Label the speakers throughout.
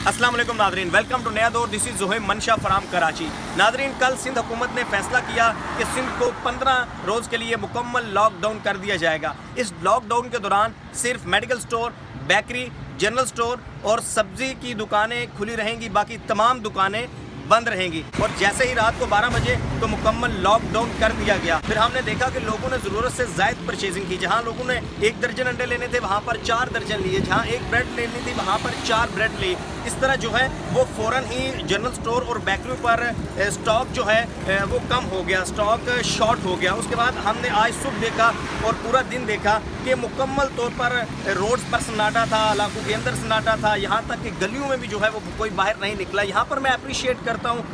Speaker 1: अस्सलाम वालेकुम Nadreen, welcome to नया दौर। दिस इज़ ज़ोहेब मंशा फराम कराची। नादरीन, कल सिंध हुकूमत ने फैसला किया कि सिंध को 15 रोज़ के लिए मुकम्मल लॉकडाउन कर दिया जाएगा। इस लॉकडाउन के दौरान सिर्फ medical store, bakery, general store और सब्ज़ी की दुकानें खुली रहेंगी, बाकी तमाम दुकानें बंद रहेंगी। और जैसे ही रात को 12 बजे तो मुकम्मल लॉकडाउन कर दिया गया। फिर हमने देखा कि लोगों ने ज़रूरत से ज़ायद परचेजिंग की। जहां लोगों ने 1 दर्जन अंडे लेने थे वहां पर 4 दर्जन लिए, जहां 1 ब्रेड लेनी थी वहां पर 4 ब्रेड ली। इस तरह जो है वो फ़ौरन ही जनरल स्टोर और बेकरी पर स्टॉक जो है वो कम हो गया, स्टॉक शॉर्ट हो गया। उसके बाद हमने आज सुबह देखा और पूरा दिन देखा कि मुकम्मल तौर पर रोड्स पर सन्नाटा था, इलाकों के अंदर सन्नाटा था, यहाँ तक कि गलियों में भी जो है वो कोई बाहर नहीं निकला। यहाँ पर मैं अप्रिशिएट करता हूँ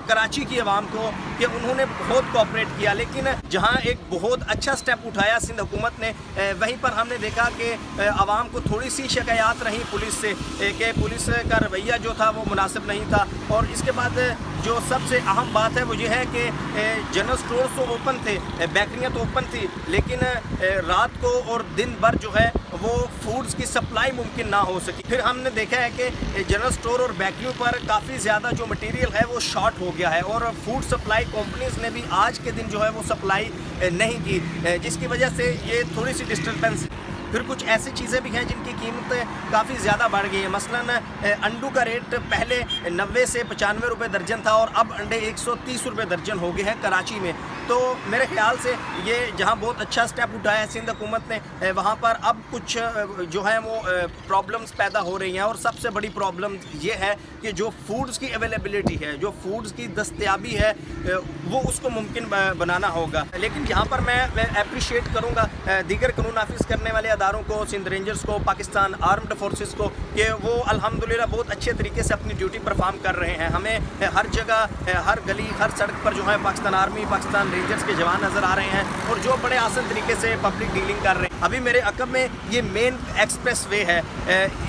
Speaker 1: कराची की आवाम को कि उन्होंने बहुत कोऑपरेट किया। लेकिन जहाँ एक बहुत अच्छा स्टेप उठाया सिंध हुकूमत ने, वहीं पर हमने देखा कि आवाम को थोड़ी सी शिकायत रही पुलिस से कि पुलिस का रवैया जो था वो मुनासिब नहीं था। और इसके बाद जो सबसे अहम बात है वो ये है कि जनरल स्टोर तो ओपन थे, बेकरियाँ तो ओपन थी, लेकिन रात को और दिन भर जो है वो फूड्स की सप्लाई मुमकिन ना हो सकी। फिर हमने देखा है कि जनरल स्टोर और बेकरियों पर काफ़ी ज़्यादा जो मटेरियल है वो शॉर्ट हो गया है और फूड सप्लाई कंपनीज ने भी आज के दिन जो है वो सप्लाई नहीं की, जिसकी वजह से ये थोड़ी सी डिस्टर्बेंस। फिर कुछ ऐसी चीज़ें भी हैं जिनकी कीमत काफ़ी ज़्यादा बढ़ गई है। मसलन अंडों का रेट पहले 90 से 95 रुपये दर्जन था और अब अंडे 130 रुपये दर्जन हो गए हैं कराची में। तो मेरे ख्याल से ये जहां बहुत अच्छा स्टेप उठाया है सिंध हुकूमत ने, वहां पर अब कुछ जो है वो प्रॉब्लम्स पैदा हो रही हैं। और सबसे बड़ी प्रॉब्लम ये है कि जो फूड्स की अवेलेबिलिटी है, जो फूड्स की दस्तयाबी है, वो उसको मुमकिन बनाना होगा। लेकिन यहाँ पर मैं अप्रिशिएट करूँगा दीगर कानून नाफिज करने वाले अदारों को, सिंध रेंजर्स को, पाकिस्तान आर्म्ड फोर्सेस को, कि वो अल्हम्दुलिल्लाह बहुत अच्छे तरीके से अपनी ड्यूटी परफॉर्म कर रहे हैं। हमें हर जगह, हर गली, हर सड़क पर जो है पाकिस्तान आर्मी, पाकिस्तान रेंजर्स के जवान नज़र आ रहे हैं और जो बड़े आसान तरीके से पब्लिक डीलिंग कर रहे हैं। अभी मेरे अकब में ये मेन एक्सप्रेस वे है,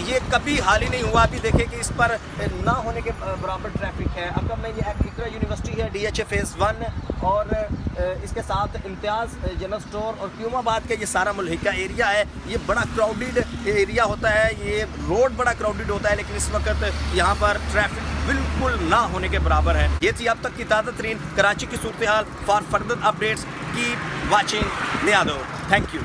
Speaker 1: ये कभी हाल ही नहीं हुआ। अभी देखें कि इस पर ना होने के बराबर ट्रैफिक है। अकब में ये इकरा यूनिवर्सिटी है, DHA फेज़ 1, और इसके साथ इम्तियाज़ जनरल स्टोर और क्यूमाबाद का ये सारा मुल्हिका एरिया है। ये बड़ा क्राउडेड एरिया होता है, ये रोड बड़ा क्राउडेड होता है, लेकिन इस वक्त यहाँ पर ट्रैफिक बिल्कुल ना होने के बराबर है। ये थी अब तक की ताज़ा तरीन कराची की सूरत हाल। For further updates keep watching नया दौर। Thank you.